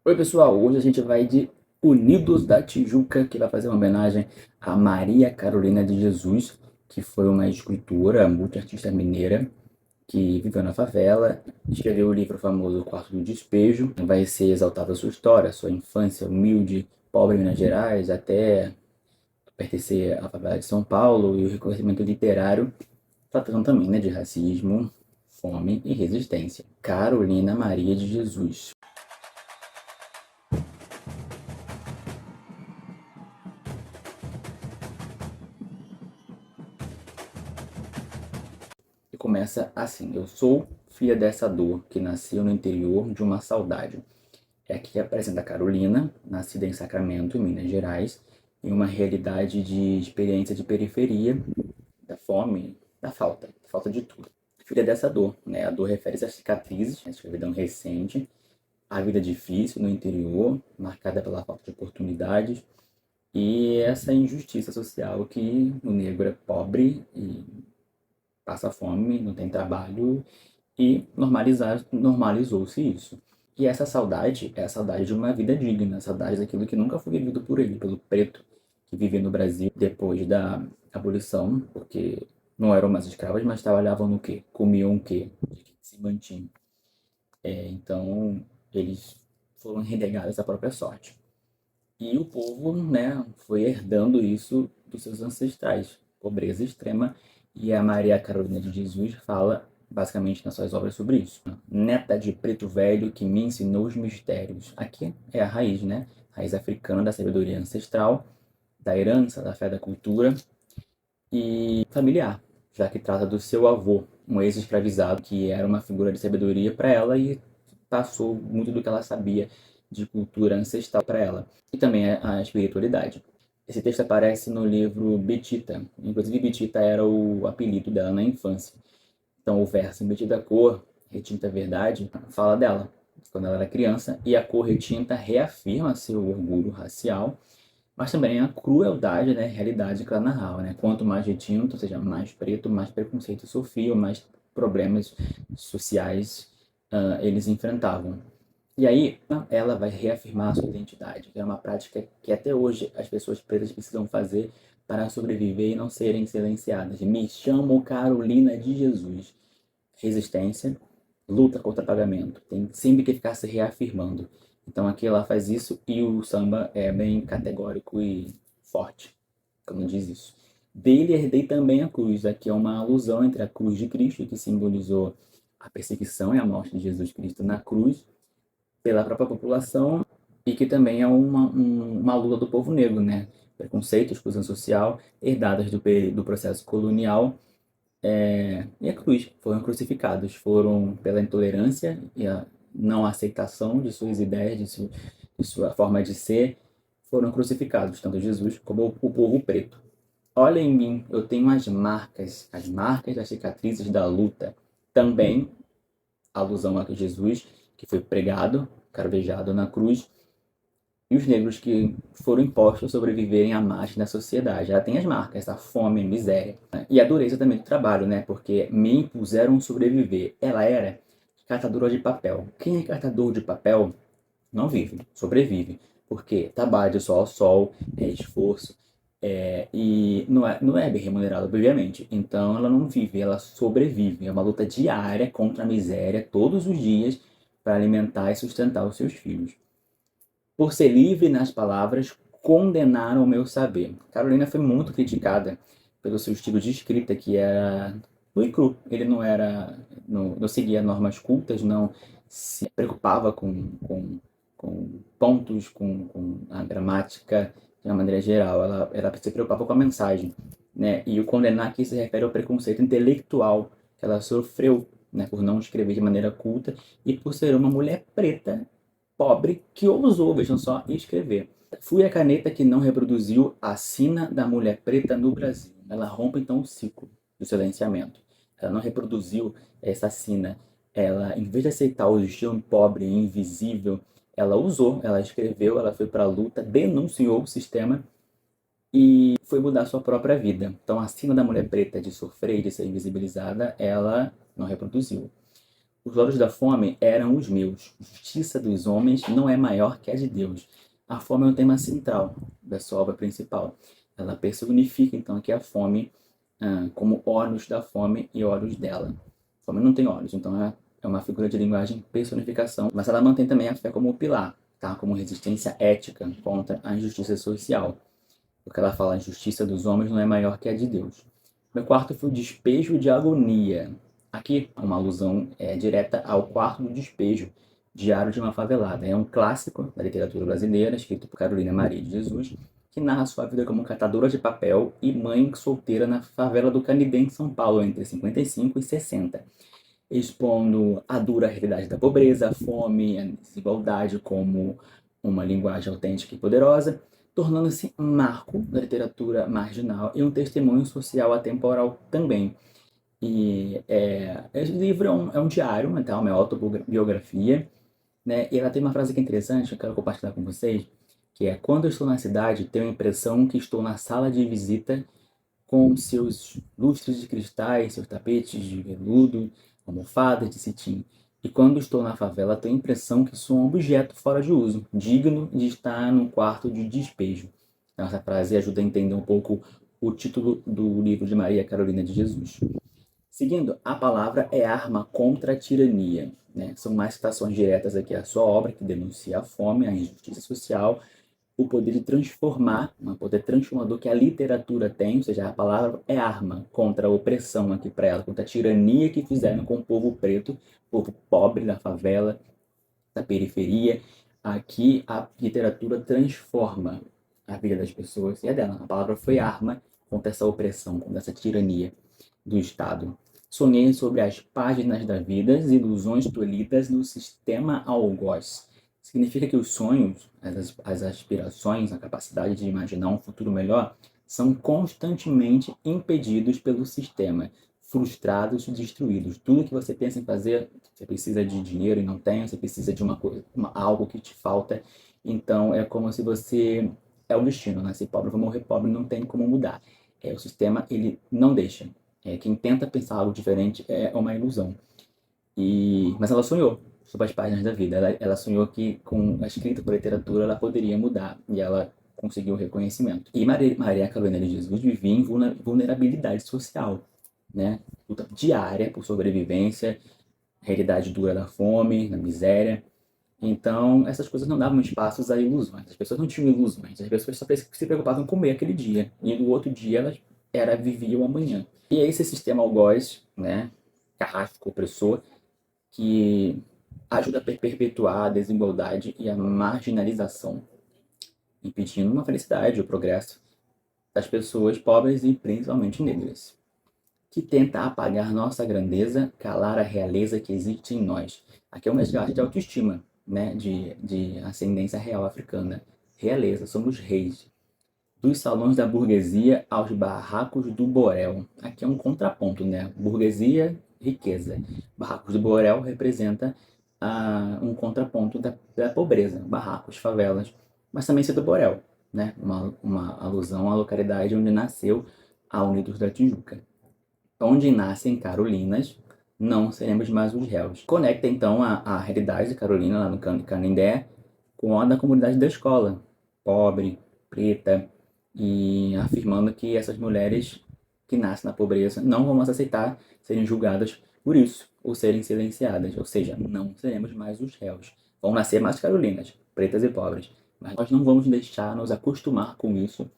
Oi pessoal, hoje a gente vai de Unidos da Tijuca, que vai fazer uma homenagem a Maria Carolina de Jesus, que foi uma escultora, multiartista mineira, que viveu na favela, escreveu o livro famoso O Quarto do Despejo. Vai ser exaltada a sua história, sua infância humilde, pobre em Minas Gerais, até pertencer à favela de São Paulo, e o reconhecimento literário, tratando também, né, de racismo, fome e resistência. Carolina Maria de Jesus. E começa assim: eu sou filha dessa dor que nasceu no interior de uma saudade. É aqui que apresenta a Carolina, nascida em Sacramento, Minas Gerais, em uma realidade de experiência de periferia, da fome, da falta de tudo. Filha dessa dor, né? A dor refere-se às cicatrizes, à escravidão recente, à vida difícil no interior, marcada pela falta de oportunidades e essa injustiça social que o negro é pobre e passa fome, não tem trabalho e normalizou-se isso. E essa saudade é a saudade de uma vida digna, a saudade daquilo que nunca foi vivido por ele, pelo preto que vivia no Brasil depois da abolição, porque não eram mais escravos, mas trabalhavam no quê? Comiam o quê? De que se mantinham. Então, eles foram renegados à própria sorte. E o povo, né, foi herdando isso dos seus ancestrais, pobreza extrema, e a Maria Carolina de Jesus fala basicamente nas suas obras sobre isso. Neta de preto velho que me ensinou os mistérios. Aqui é a raiz, né? Raiz africana da sabedoria ancestral, da herança, da fé, da cultura e familiar, já que trata do seu avô, um ex-escravizado que era uma figura de sabedoria para ela e passou muito do que ela sabia de cultura ancestral para ela, e também a espiritualidade. Esse texto aparece no livro Betita, inclusive Betita era o apelido dela na infância. Então o verso Betita cor, retinta verdade, fala dela, quando ela era criança, e a cor retinta reafirma seu orgulho racial, mas também a crueldade, né, realidade que ela narrava, né? Quanto mais retinto, ou seja, mais preto, mais preconceito sofriam, mais problemas sociais eles enfrentavam. E aí ela vai reafirmar a sua identidade, que é uma prática que até hoje as pessoas pretas precisam fazer para sobreviver e não serem silenciadas. Me chamo Carolina de Jesus. Resistência, luta contra pagamento. Tem sempre que ficar se reafirmando. Então aqui ela faz isso e o samba é bem categórico e forte, quando diz isso. Dele herdei também a cruz. Aqui é uma alusão entre a cruz de Cristo, que simbolizou a perseguição e a morte de Jesus Cristo na cruz, pela própria população, e que também é uma luta do povo negro, né? Preconceito, exclusão social, herdadas do processo colonial, e a cruz. Foram crucificados, foram pela intolerância e a não aceitação de suas ideias, de sua forma de ser, foram crucificados, tanto Jesus como o povo preto. Olha em mim, eu tenho as marcas das cicatrizes da luta. Também, alusão a Jesus, que foi pregado, carvejado na cruz, e os negros que foram impostos a sobreviverem à margem da sociedade. Ela tem as marcas, a fome, a miséria, né? E a dureza também do trabalho, né? Porque me impuseram sobreviver. Ela era catadora de papel. Quem é catador de papel não vive, sobrevive. Porque trabalha de sol ao sol, é esforço, e não é bem remunerado, obviamente. Então ela não vive, ela sobrevive. É uma luta diária contra a miséria, todos os dias, para alimentar e sustentar os seus filhos. Por ser livre nas palavras, condenaram o meu saber. Carolina foi muito criticada pelo seu estilo de escrita, que era nu e cru. Ele não seguia normas cultas, não se preocupava com pontos, com a gramática de uma maneira geral. Ela se preocupava com a mensagem, né? E o condenar aqui se refere ao preconceito intelectual que ela sofreu, né, por não escrever de maneira culta e por ser uma mulher preta pobre que ousou, vejam só, escrever. Fui a caneta que não reproduziu a sina da mulher preta no Brasil. Ela rompe então o ciclo do silenciamento. Ela não reproduziu essa sina. Ela, em vez de aceitar o destino pobre e invisível, ela usou, ela escreveu, ela foi para a luta, denunciou o sistema e foi mudar sua própria vida. Então, a sina da mulher preta de sofrer e de ser invisibilizada, ela não reproduziu. Os olhos da fome eram os meus. Justiça dos homens não é maior que a de Deus. A fome é um tema central da sua obra principal. Ela personifica, então, aqui a fome como olhos da fome e olhos dela. A fome não tem olhos, então é uma figura de linguagem personificação, mas ela mantém também a fé como pilar, tá? Como resistência ética contra a injustiça social. Porque ela fala: a justiça dos homens não é maior que a de Deus. Meu quarto foi o despejo de agonia. Aqui, uma alusão direta ao quarto do despejo, Diário de uma Favelada. É um clássico da literatura brasileira, escrito por Carolina Maria de Jesus, que narra sua vida como catadora de papel e mãe solteira na favela do Canindé, em São Paulo, entre 55 e 60, expondo a dura realidade da pobreza, a fome, a desigualdade como uma linguagem autêntica e poderosa, tornando-se um marco da literatura marginal e um testemunho social atemporal também. E esse livro é um diário, então, uma autobiografia, né? E ela tem uma frase que é interessante, que eu quero compartilhar com vocês, que é: quando eu estou na cidade, tenho a impressão que estou na sala de visita com seus lustres de cristais, seus tapetes de veludo, almofadas de cetim. E quando estou na favela, tenho a impressão que sou um objeto fora de uso, digno de estar num quarto de despejo. Então, essa frase ajuda a entender um pouco o título do livro de Maria Carolina de Jesus. Seguindo, a palavra é arma contra a tirania. Né? São mais citações diretas aqui à sua obra, que denuncia a fome, a injustiça social, o poder de transformar, um poder transformador que a literatura tem, ou seja, a palavra é arma contra a opressão aqui para ela, contra a tirania que fizeram com o povo preto, povo pobre da favela, da periferia. Aqui a literatura transforma a vida das pessoas e a dela. A palavra foi arma contra essa opressão, contra essa tirania do Estado. Sonhei sobre as páginas da vida, ilusões tolhidas no sistema algoz. Significa que os sonhos, as aspirações, a capacidade de imaginar um futuro melhor, são constantemente impedidos pelo sistema, frustrados e destruídos. Tudo que você pensa em fazer, você precisa de dinheiro e não tem, você precisa de algo que te falta. Então é como se você é o destino, nasci pobre, vou morrer pobre, não tem como mudar. O sistema ele não deixa. Quem tenta pensar algo diferente é uma ilusão. Mas ela sonhou sobre as páginas da vida. Ela sonhou que com a escrita por literatura ela poderia mudar. E ela conseguiu o reconhecimento. E Maria Carolina de Jesus vivia em vulnerabilidade social, né? Luta diária por sobrevivência, realidade dura da fome, da miséria. Então, essas coisas não davam espaços a ilusões. As pessoas não tinham ilusões. As pessoas só se preocupavam em comer aquele dia. E no outro dia elas viviam o amanhã. E é esse sistema algoz, né, carrasco, opressor, que ajuda a perpetuar a desigualdade e a marginalização, impedindo uma felicidade, o progresso das pessoas pobres e principalmente negras, que tenta apagar nossa grandeza, calar a realeza que existe em nós. Aqui é um resgate de autoestima, né, de ascendência real africana. Realeza, somos reis. Dos salões da burguesia aos barracos do Borel. Aqui é um contraponto, né? Burguesia, riqueza. Barracos do Borel representa um contraponto da pobreza, barracos, favelas, mas também ser do Borel, né? Uma alusão à localidade onde nasceu a Unidos da Tijuca. Onde nascem Carolinas, não seremos mais os réus. Conecta então a realidade de Carolina lá no Canindé com a da comunidade da escola, pobre, preta, e afirmando que essas mulheres que nascem na pobreza não vamos aceitar serem julgadas por isso, ou serem silenciadas, ou seja, não seremos mais os réus. Vão nascer mais Carolinas, pretas e pobres, mas nós não vamos deixar nos acostumar com isso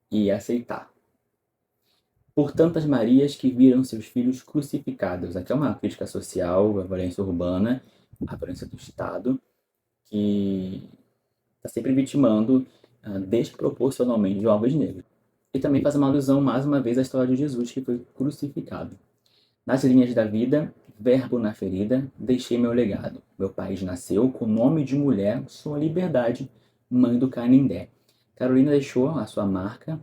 e aceitar. Por tantas Marias que viram seus filhos crucificados. Aqui é uma crítica social, a violência urbana, a violência do Estado, que está sempre vitimando desproporcionalmente jovens negros. E também faz uma alusão, mais uma vez, à história de Jesus, que foi crucificado. Nas linhas da vida, verbo na ferida, deixei meu legado. Meu país nasceu com nome de mulher, sua liberdade, mãe do Canindé. Carolina deixou a sua marca,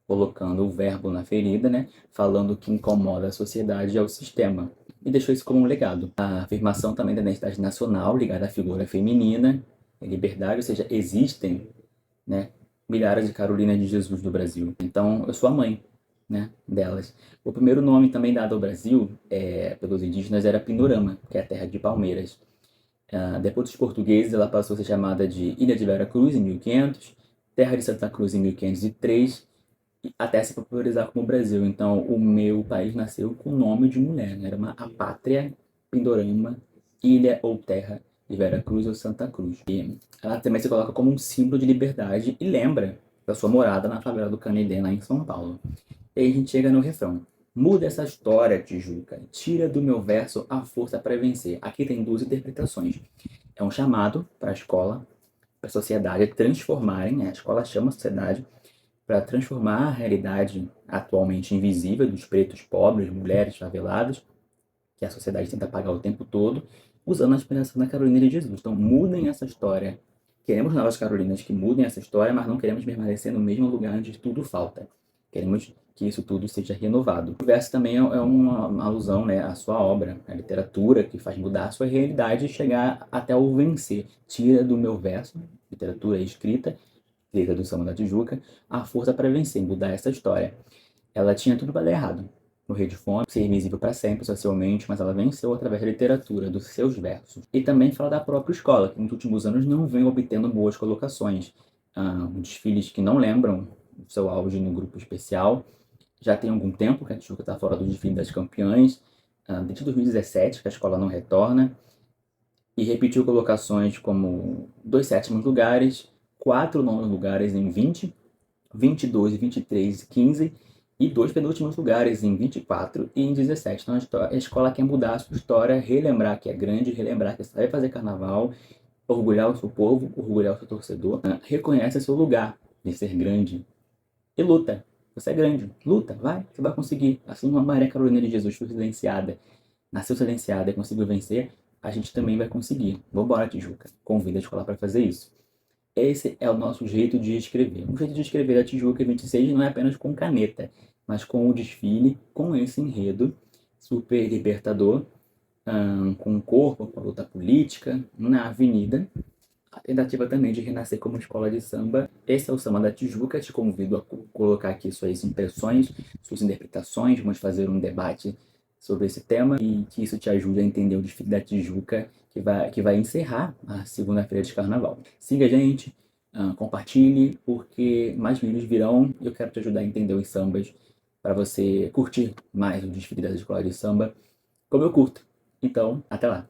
colocando o verbo na ferida, né? Falando que incomoda a sociedade e ao sistema. E deixou isso como um legado. A afirmação também da identidade nacional, ligada à figura feminina, liberdade, ou seja, existem, né, milhares de Carolinas de Jesus no Brasil. Então, eu sou a mãe. né, delas. O primeiro nome também dado ao Brasil pelos indígenas era Pindorama, que é a terra de palmeiras. Depois dos portugueses, ela passou a ser chamada de Ilha de Vera Cruz em 1500, Terra de Santa Cruz em 1503, até se popularizar como Brasil. Então, o meu país nasceu com o nome de mulher, né? Era a pátria Pindorama, Ilha ou Terra de Vera Cruz ou Santa Cruz. E ela também se coloca como um símbolo de liberdade e lembra da sua morada na favela do Canindé, lá em São Paulo. E aí a gente chega no refrão. Muda essa história, Tijuca. Tira do meu verso a força para vencer. Aqui tem duas interpretações. É um chamado para a escola, para a sociedade transformarem, né? A escola chama a sociedade para transformar a realidade atualmente invisível dos pretos pobres, mulheres faveladas, que a sociedade tenta apagar o tempo todo, usando a inspiração da Carolina de Jesus. Então, mudem essa história. Queremos novas Carolinas que mudem essa história, mas não queremos permanecer no mesmo lugar onde tudo falta. Queremos que isso tudo seja renovado. O verso também é uma alusão, né, à sua obra, à literatura, que faz mudar a sua realidade e chegar até o vencer. Tira do meu verso, literatura escrita, letra do Samba da Tijuca, a força para vencer, mudar essa história. Ela tinha tudo para dar errado. Morrer de fome, ser invisível para sempre socialmente, mas ela venceu através da literatura, dos seus versos. E também fala da própria escola, que nos últimos anos não vem obtendo boas colocações. Desfiles que não lembram o seu auge no grupo especial. Já tem algum tempo que a Tijuca está fora do desfile das campeãs, desde 2017 que a escola não retorna, e repetiu colocações como 2 sétimos lugares, 4 nonos lugares em 20, 22, 23 e 15, e 2 penúltimos lugares em 24 e em 17. Então a escola quer mudar a sua história, relembrar que é grande, relembrar que sabe fazer carnaval, orgulhar o seu povo, orgulhar o seu torcedor, reconhece seu lugar de ser grande e luta. Você é grande, luta, vai, você vai conseguir. Assim como a Maria Carolina de Jesus foi silenciada, nasceu silenciada e conseguiu vencer, a gente também vai conseguir. Vambora, Tijuca. Convida a escola para fazer isso. Esse é o nosso jeito de escrever. O jeito de escrever da Tijuca 26 não é apenas com caneta, mas com o desfile, com esse enredo super libertador, com o corpo, com a luta política, na avenida. A tentativa também de renascer como escola de samba. Esse é o Samba da Tijuca. Te convido a colocar aqui suas impressões, suas interpretações. Vamos fazer um debate sobre esse tema e que isso te ajude a entender o desfile da Tijuca que vai encerrar a segunda-feira de carnaval. Siga a gente, compartilhe, porque mais vídeos virão e eu quero te ajudar a entender os sambas para você curtir mais o desfile da escola de samba como eu curto. Então, até lá!